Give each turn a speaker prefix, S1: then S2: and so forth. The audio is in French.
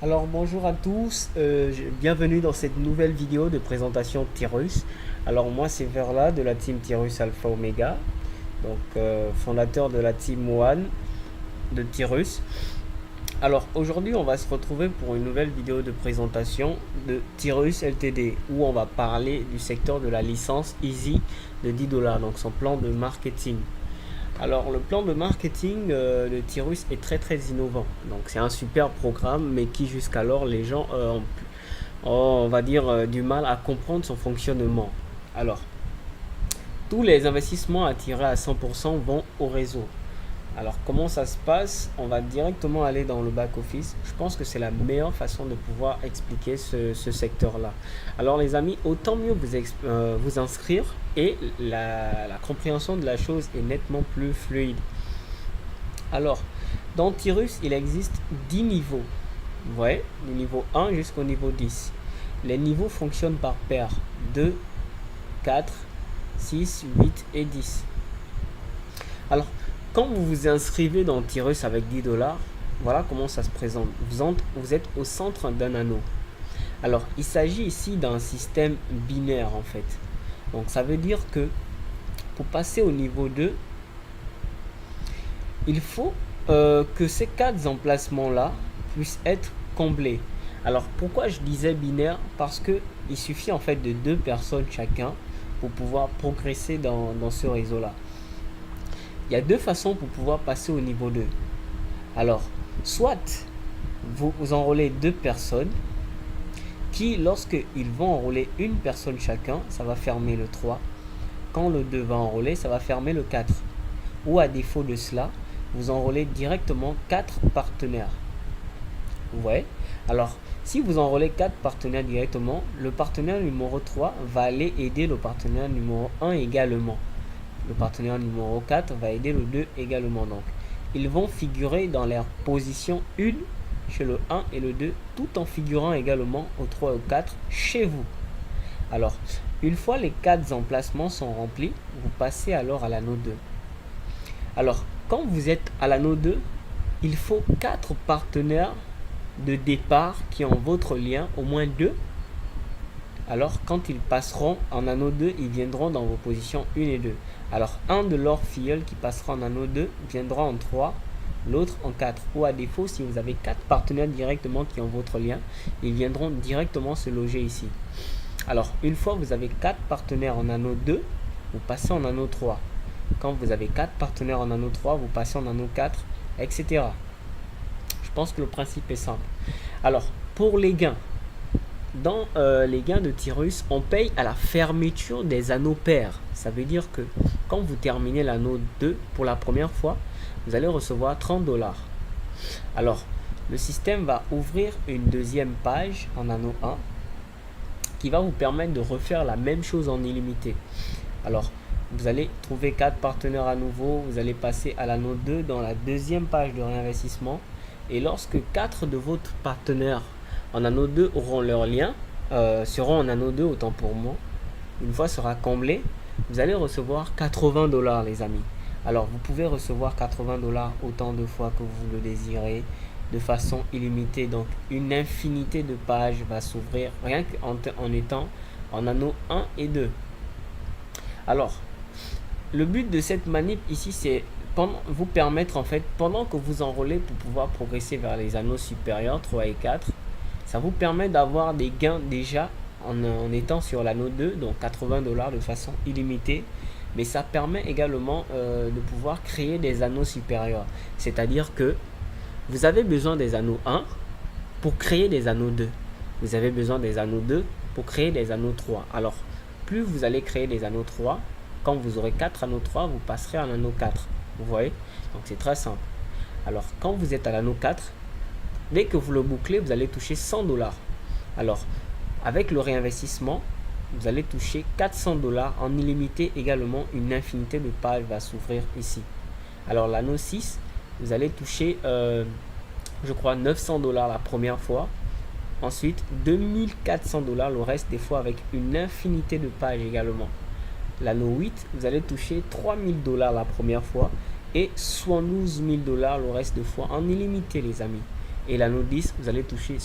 S1: Alors bonjour à tous, bienvenue dans cette nouvelle vidéo de présentation de Tyrus. Alors moi c'est Verla de la team Tyrus Alpha Omega, donc fondateur de la team One de Tyrus. Alors aujourd'hui on va se retrouver pour une nouvelle vidéo de présentation de Tyrus Ltd où on va parler du secteur de la licence Easy de 10 $, donc son plan de marketing. Alors le plan de marketing de Tyrus est très innovant. Donc c'est un super programme mais qui jusqu'alors les gens ont, on va dire, du mal à comprendre son fonctionnement. Alors tous les investissements attirés à 100% vont au réseau. Alors comment ça se passe? On va directement aller dans le back-office. Je pense que c'est la meilleure façon de pouvoir expliquer ce secteur-là. Alors les amis, autant mieux vous inscrire et la compréhension de la chose est nettement plus fluide. Alors, dans Tyrus, il existe 10 niveaux. Vous voyez, du niveau 1 jusqu'au niveau 10. Les niveaux fonctionnent par paire. 2, 4, 6, 8 et 10. Alors, quand vous vous inscrivez dans Tyrus avec 10 $, voilà comment ça se présente. Vous êtes au centre d'un anneau. Alors, il s'agit ici d'un système binaire en fait. Donc, ça veut dire que pour passer au niveau 2, il faut que ces 4 emplacements-là puissent être comblés. Alors, pourquoi je disais binaire? Parce qu'il suffit en fait de 2 personnes chacun pour pouvoir progresser dans ce réseau-là. Il y a 2 façons pour pouvoir passer au niveau 2. Alors, soit vous enrôlez 2 personnes qui, lorsqu'ils vont enrôler une personne chacun, ça va fermer le 3. Quand le 2 va enrôler, ça va fermer le 4. Ou à défaut de cela, vous enrôlez directement 4 partenaires. Vous voyez? Alors, si vous enrôlez 4 partenaires directement, le partenaire numéro 3 va aller aider le partenaire numéro 1 également. Le partenaire numéro 4 va aider le 2 également. Donc, ils vont figurer dans leur position 1 chez le 1 et le 2, tout en figurant également au 3 et au 4 chez vous. Alors, une fois les 4 emplacements sont remplis, vous passez alors à l'anneau 2. Alors, quand vous êtes à l'anneau 2, il faut 4 partenaires de départ qui ont votre lien, au moins 2. Alors, quand ils passeront en anneau 2, ils viendront dans vos positions 1 et 2. Alors, un de leurs filleuls qui passera en anneau 2 viendra en 3, l'autre en 4. Ou à défaut, si vous avez 4 partenaires directement qui ont votre lien, ils viendront directement se loger ici. Alors, une fois que vous avez 4 partenaires en anneau 2, vous passez en anneau 3. Quand vous avez 4 partenaires en anneau 3, vous passez en anneau 4, etc. Je pense que le principe est simple. Alors, pour les gains, dans les gains de Tyrus, on paye à la fermeture des anneaux pairs. Ça veut dire que quand vous terminez l'anneau 2 pour la première fois, vous allez recevoir 30 $. Alors, le système va ouvrir une deuxième page en anneau 1 qui va vous permettre de refaire la même chose en illimité. Alors, vous allez trouver 4 partenaires à nouveau, vous allez passer à l'anneau 2 dans la deuxième page de réinvestissement. Et lorsque 4 de votre partenaires en anneau 2 auront leur lien, seront en anneau 2 autant pour moi, une fois sera comblé, vous allez recevoir 80 $, les amis. Alors vous pouvez recevoir 80 $ autant de fois que vous le désirez, de façon illimitée. Donc une infinité de pages va s'ouvrir rien qu'en étant en anneau 1 et 2. Alors le but de cette manip ici, c'est vous permettre en fait, pendant que vous enrôlez pour pouvoir progresser vers les anneaux supérieurs 3 et 4, ça vous permet d'avoir des gains déjà en étant sur l'anneau 2, donc 80 $ de façon illimitée. Mais ça permet également de pouvoir créer des anneaux supérieurs. C'est-à-dire que vous avez besoin des anneaux 1 pour créer des anneaux 2. Vous avez besoin des anneaux 2 pour créer des anneaux 3. Alors, plus vous allez créer des anneaux 3, quand vous aurez 4 anneaux 3, vous passerez à l'anneau 4. Vous voyez? Donc c'est très simple. Alors, quand vous êtes à l'anneau 4, dès que vous le bouclez, vous allez toucher 100 $. Alors, avec le réinvestissement, vous allez toucher 400 $ en illimité également. Une infinité de pages va s'ouvrir ici. Alors, l'anneau 6, vous allez toucher, je crois, 900 $ la première fois. Ensuite, 2400 $ le reste des fois avec une infinité de pages également. L'anneau 8, vous allez toucher 3000 $ la première fois et 72 000 $ le reste de fois en illimité, les amis. Et l'anneau 10, vous allez toucher